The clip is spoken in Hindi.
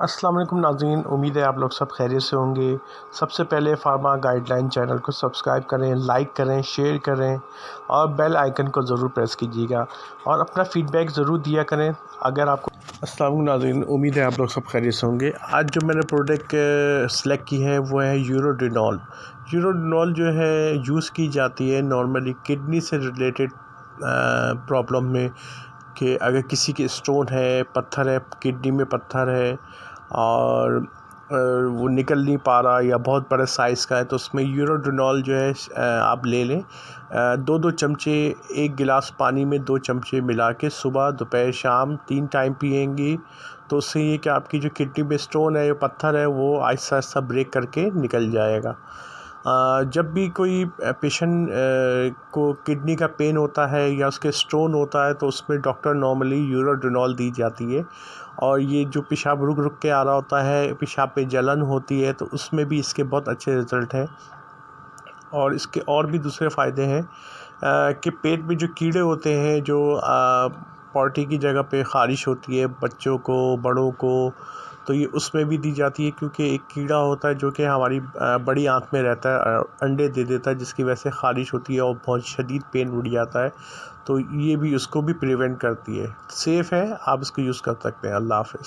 अस्सलाम वालेकुम नाज़रीन, उम्मीद है आप लोग सब खैरियत से होंगे। सबसे पहले फार्मा गाइडलाइन चैनल को सब्सक्राइब करें, लाइक करें, शेयर करें और बेल आइकन को ज़रूर प्रेस कीजिएगा और अपना फ़ीडबैक ज़रूर दिया करें अगर आपको। अस्सलाम वालेकुम नाज़रीन, उम्मीद है आप लोग सब खैरियत से होंगे। आज जो मैंने प्रोडक्ट सेलेक्ट की है वो है यूरोडिनॉल। यूरोडिनॉल जो है यूज़ की जाती है नॉर्मली किडनी से रिलेटेड प्रॉब्लम में, कि अगर किसी के स्टोन है, पत्थर है, किडनी में पत्थर है और वो निकल नहीं पा रहा या बहुत बड़े साइज़ का है, तो उसमें यूरोडिनॉल जो है आप ले लें। 2-2 चमचे, 1 गिलास पानी में 2 चमचे मिला के सुबह, दोपहर, शाम 3 टाइम पिएंगी तो उससे ये कि आपकी जो किडनी में स्टोन है, पत्थर है, वो आहिस्ता आहिस्ता ब्रेक करके निकल जाएगा। जब भी कोई पेशेंट को किडनी का पेन होता है या उसके स्टोन होता है तो उसमें डॉक्टर नॉर्मली यूरोडिनॉल दी जाती है। और ये जो पेशाब रुक रुक के आ रहा होता है, पेशाब पे जलन होती है, तो उसमें भी इसके बहुत अच्छे रिज़ल्ट हैं। और इसके और भी दूसरे फ़ायदे हैं कि पेट में जो कीड़े होते हैं, जो पॉटी की जगह पे ख़ारिश होती है बच्चों को, बड़ों को, तो ये उसमें भी दी जाती है, क्योंकि एक कीड़ा होता है जो कि हमारी बड़ी आँत में रहता है, अंडे दे देता है, जिसकी वजह से ख़ारिश होती है और बहुत शदीद पेन उठ जाता है, तो ये भी उसको भी प्रिवेंट करती है। सेफ़ है, आप इसको यूज़ कर सकते हैं। अल्लाह हाफ़िज़।